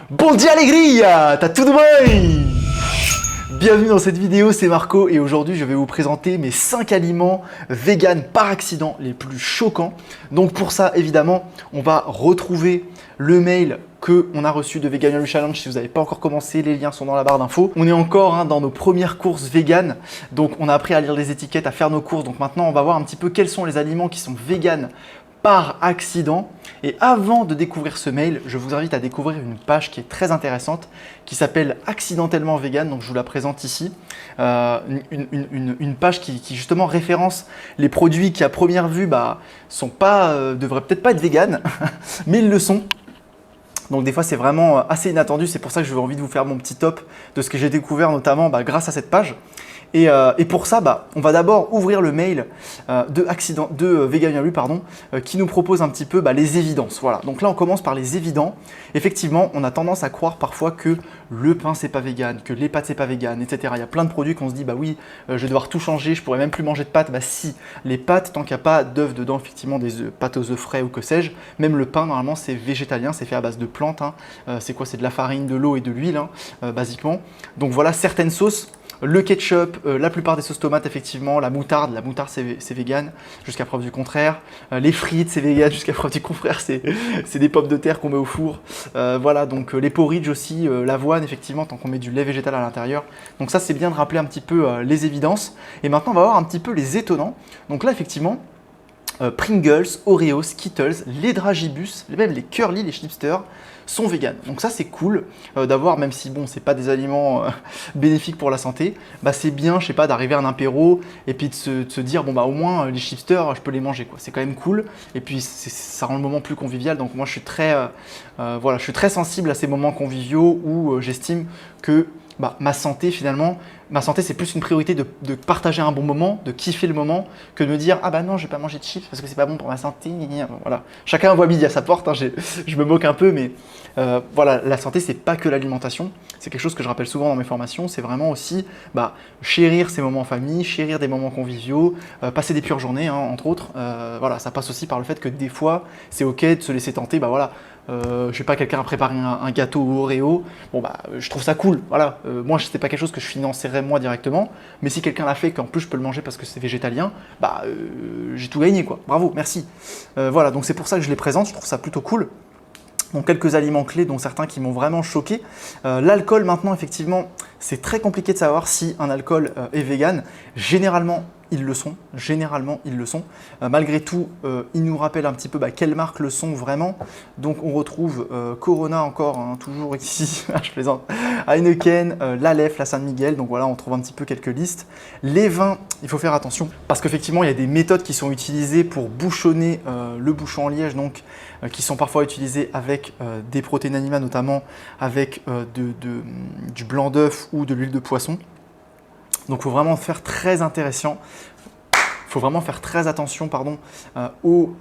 Bon dia alegria, t'as tout de bon. Bienvenue dans cette vidéo, c'est Marco et aujourd'hui je vais vous présenter mes 5 aliments vegan par accident les plus choquants. Donc pour ça évidemment on va retrouver le mail qu'on a reçu de Veganuary Challenge. Si vous n'avez pas encore commencé, les liens sont dans la barre d'infos. On est encore dans nos premières courses vegan, donc on a appris à lire les étiquettes, à faire nos courses. Donc maintenant on va voir un petit peu quels sont les aliments qui sont vegan par accident. Et avant de découvrir ce mail, je vous invite à découvrir une page qui est très intéressante, qui s'appelle Accidentellement Vegan, donc je vous la présente ici. Une page qui justement référence les produits qui à première vue devraient peut-être pas être vegan, mais ils le sont. Donc des fois c'est vraiment assez inattendu, c'est pour ça que j'ai envie de vous faire mon petit top de ce que j'ai découvert notamment grâce à cette page. Et pour ça, on va d'abord ouvrir le mail de Veganuary, qui nous propose un petit peu les évidences. Voilà. Donc là, on commence par les évidents. Effectivement, on a tendance à croire parfois que le pain, c'est pas vegan, que les pâtes, c'est pas vegan, etc. Il y a plein de produits qu'on se dit, oui, je vais devoir tout changer, je pourrais même plus manger de pâtes. Si, les pâtes, tant qu'il n'y a pas d'œufs dedans, effectivement, des pâtes aux œufs frais ou que sais-je, même le pain, normalement, c'est végétalien, c'est fait à base de plantes. C'est quoi? C'est de la farine, de l'eau et de l'huile, basiquement. Donc voilà, certaines sauces. Le ketchup, la plupart des sauces tomates, effectivement, la moutarde c'est vegan jusqu'à preuve du contraire. Les frites c'est vegan jusqu'à preuve du contraire, c'est des pommes de terre qu'on met au four. Voilà, donc les porridge aussi, l'avoine effectivement, tant qu'on met du lait végétal à l'intérieur. Donc ça c'est bien de rappeler un petit peu les évidences. Et maintenant on va voir un petit peu les étonnants. Donc là effectivement, Pringles, Oreos, Skittles, les Dragibus, même les Curly, les chipsters sont véganes. Donc ça c'est cool d'avoir, même si bon c'est pas des aliments bénéfiques pour la santé, c'est bien, je sais pas, d'arriver à un apéro et puis de se dire au moins les chipsters je peux les manger quoi. C'est quand même cool et puis ça rend le moment plus convivial. Donc moi je suis je suis très sensible à ces moments conviviaux où j'estime que ma santé finalement, c'est plus une priorité de partager un bon moment, de kiffer le moment, que de me dire ah non je vais pas manger de chips parce que c'est pas bon pour ma santé. Voilà. Chacun voit midi à sa porte, je me moque un peu, mais voilà, la santé c'est pas que l'alimentation, c'est quelque chose que je rappelle souvent dans mes formations, c'est vraiment aussi chérir ces moments en famille, chérir des moments conviviaux, passer des pures journées entre autres. Voilà, ça passe aussi par le fait que des fois c'est ok de se laisser tenter, je sais pas, quelqu'un a préparé un gâteau au Oreo, je trouve ça cool, voilà. Moi c'est pas quelque chose que je financerais moi directement, mais si quelqu'un l'a fait, qu'en plus je peux le manger parce que c'est végétalien, j'ai tout gagné quoi, bravo, merci. Voilà, donc c'est pour ça que je les présente, je trouve ça plutôt cool. Donc quelques aliments clés, dont certains qui m'ont vraiment choqué. L'alcool maintenant, effectivement, c'est très compliqué de savoir si un alcool est vegan. Généralement, ils le sont. Malgré tout, ils nous rappellent un petit peu quelles marques le sont vraiment. Donc on retrouve Corona encore, toujours ici, je plaisante, Heineken, l'Aleph, la San Miguel. Donc voilà, on trouve un petit peu quelques listes. Les vins, il faut faire attention parce qu'effectivement, il y a des méthodes qui sont utilisées pour bouchonner le bouchon en liège, donc qui sont parfois utilisées avec des protéines animales, notamment avec du blanc d'œuf ou de l'huile de poisson. Donc il faut vraiment faire très attention au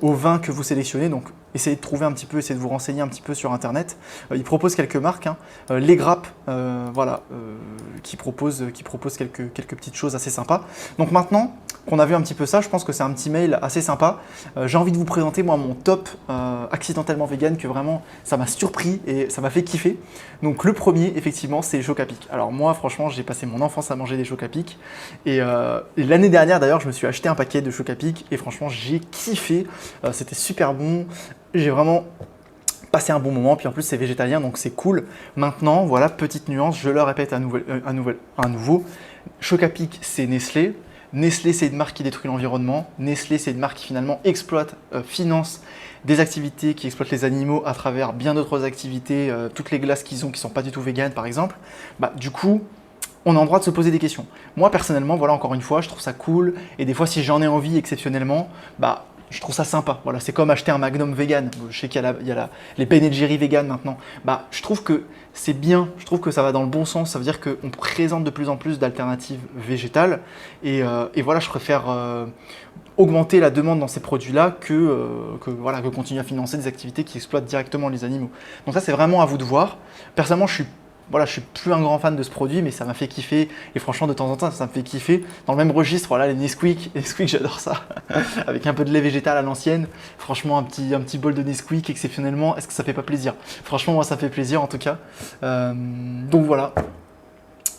vin que vous sélectionnez. Donc essayez de trouver essayez de vous renseigner un petit peu sur internet. Ils proposent quelques marques, Les Grappes, qui proposent quelques petites choses assez sympas. Donc maintenant qu'on a vu un petit peu ça, je pense que c'est un petit mail assez sympa. J'ai envie de vous présenter moi mon top accidentellement vegan, que vraiment ça m'a surpris et ça m'a fait kiffer. Donc le premier effectivement c'est les chocs à pic. Alors moi franchement j'ai passé mon enfance à manger des chocs à pic et l'année dernière d'ailleurs je me suis acheté un paquet de chocs à pic et franchement j'ai kiffé, c'était super bon, j'ai vraiment passé un bon moment, puis en plus c'est végétalien donc c'est cool. Maintenant voilà, petite nuance, je le répète à nouveau, chocs à pic c'est Nestlé. Nestlé, c'est une marque qui détruit l'environnement. Nestlé, c'est une marque qui finalement finance des activités qui exploitent les animaux à travers bien d'autres activités, toutes les glaces qu'ils ont qui ne sont pas du tout véganes par exemple. Du coup, on a le droit de se poser des questions. Moi personnellement, voilà, encore une fois, je trouve ça cool et des fois si j'en ai envie exceptionnellement, je trouve ça sympa. Voilà, c'est comme acheter un Magnum vegan. Je sais qu'il y a les Ben & Jerry vegan maintenant. Je trouve que c'est bien, je trouve que ça va dans le bon sens. Ça veut dire qu'on présente de plus en plus d'alternatives végétales. Et voilà, je préfère augmenter la demande dans ces produits-là que continuer à financer des activités qui exploitent directement les animaux. Donc ça, c'est vraiment à vous de voir. Personnellement, je suis voilà, je suis plus un grand fan de ce produit, mais ça m'a fait kiffer. Et franchement, de temps en temps, ça me fait kiffer. Dans le même registre, voilà, les Nesquik. Les Nesquik, j'adore ça. Avec un peu de lait végétal à l'ancienne. Franchement, un petit bol de Nesquik, exceptionnellement. Est-ce que ça fait pas plaisir? Franchement, moi, ça fait plaisir en tout cas. Donc voilà.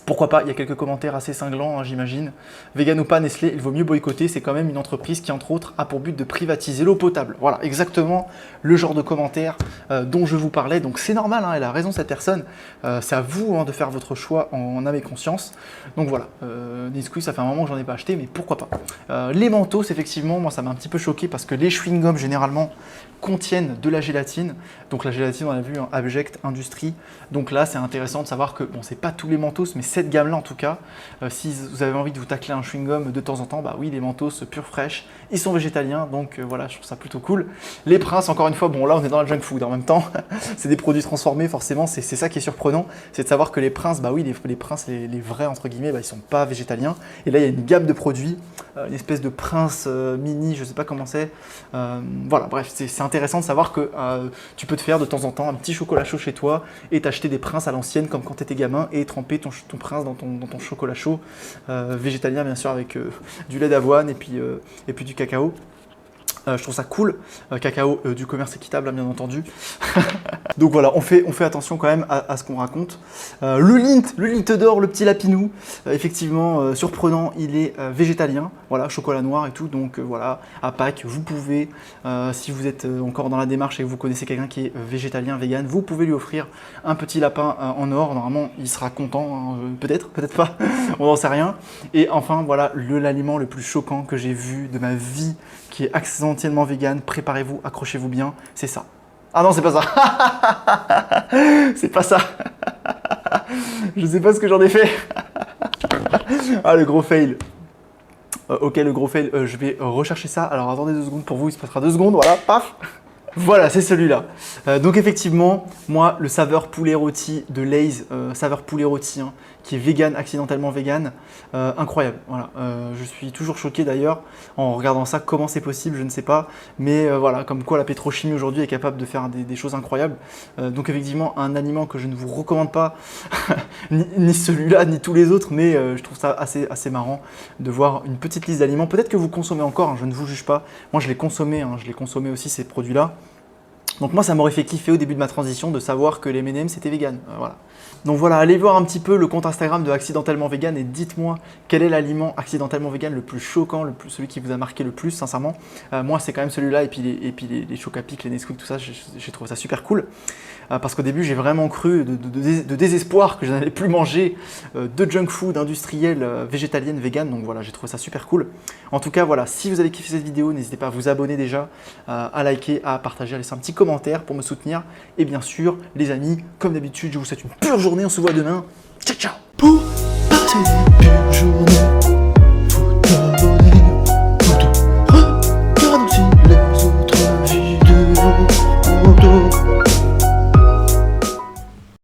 Pourquoi pas, il y a quelques commentaires assez cinglants, hein, j'imagine. Vegan ou pas, Nestlé, il vaut mieux boycotter. C'est quand même une entreprise qui, entre autres, a pour but de privatiser l'eau potable. Voilà, exactement le genre de commentaires dont je vous parlais. Donc c'est normal, hein, elle a raison cette personne. C'est à vous hein, de faire votre choix en âme et conscience. Donc voilà, Nesquik, ça fait un moment que j'en ai pas acheté, mais pourquoi pas. Les Mentos, effectivement, moi ça m'a un petit peu choqué parce que les chewing-gums, généralement, contiennent de la gélatine. Donc la gélatine, on a vu, hein, Abject Industrie. Donc là, c'est intéressant de savoir que, bon, c'est pas tous les Mentos, mais cette gamme-là en tout cas, si vous avez envie de vous tacler un chewing-gum de temps en temps, bah oui, les Mentos pure fraîche, ils sont végétaliens, donc voilà, je trouve ça plutôt cool. Les Princes, encore une fois, bon là on est dans la junk food en même temps, c'est des produits transformés, forcément, c'est ça qui est surprenant, c'est de savoir que les Princes, bah oui, les Princes, les vrais entre guillemets, bah, ils sont pas végétaliens. Et là, il y a une gamme de produits, une espèce de Prince mini, je sais pas comment c'est. Voilà, bref, c'est intéressant de savoir que tu peux te faire de temps en temps un petit chocolat chaud chez toi et t'acheter des Princes à l'ancienne comme quand tu étais gamin et tremper ton Prince dans ton chocolat chaud, végétalien bien sûr avec du lait d'avoine et puis du cacao. Je trouve ça cool, cacao du commerce équitable hein, bien entendu. Donc voilà, on fait attention quand même à ce qu'on raconte. Le Lindt d'or, le petit lapinou, effectivement surprenant, il est végétalien, voilà, chocolat noir et tout, donc voilà, à Pâques, vous pouvez, si vous êtes encore dans la démarche et que vous connaissez quelqu'un qui est végétalien, vegan, vous pouvez lui offrir un petit lapin en or, normalement il sera content, hein, peut-être pas, on n'en sait rien. Et enfin voilà, l'aliment le plus choquant que j'ai vu de ma vie, qui est accidentellement vegan, préparez-vous, accrochez-vous bien, c'est ça. Ah non, c'est pas ça. C'est pas ça. Je sais pas ce que j'en ai fait. Ah, le gros fail. Ok, le gros fail, je vais rechercher ça. Alors attendez 2 secondes, pour vous il se passera 2 secondes, voilà, paf. Voilà, c'est celui-là. Donc effectivement, moi, le saveur poulet rôti de Lay's, saveur poulet rôti, hein, qui est vegan, accidentellement vegan, incroyable. Voilà, je suis toujours choqué d'ailleurs en regardant ça. Comment c'est possible, je ne sais pas. Mais voilà, comme quoi la pétrochimie aujourd'hui est capable de faire des choses incroyables. Donc effectivement, un aliment que je ne vous recommande pas, ni celui-là, ni tous les autres, mais je trouve ça assez marrant de voir une petite liste d'aliments. Peut-être que vous consommez encore, hein, je ne vous juge pas. Moi, je l'ai consommé, hein, je l'ai consommé aussi ces produits-là. Donc moi, ça m'aurait fait kiffer au début de ma transition de savoir que les M&M's c'était vegan. Voilà. Donc voilà, allez voir un petit peu le compte Instagram de Accidentellement Vegan et dites-moi quel est l'aliment accidentellement vegan le plus choquant, celui qui vous a marqué le plus, sincèrement. Moi, c'est quand même celui-là et puis les Choc-à-Pic, les Nesquik, tout ça, j'ai trouvé ça super cool. Parce qu'au début, j'ai vraiment cru de désespoir que je n'allais plus manger de junk food industriel, végétalienne, vegan. Donc voilà, j'ai trouvé ça super cool. En tout cas, voilà, si vous avez kiffé cette vidéo, n'hésitez pas à vous abonner déjà, à liker, à partager, à laisser un petit commentaire pour me soutenir. Et bien sûr, les amis, comme d'habitude, je vous souhaite une pure journée. On se voit demain. Ciao, ciao. Pour passer une pure journée.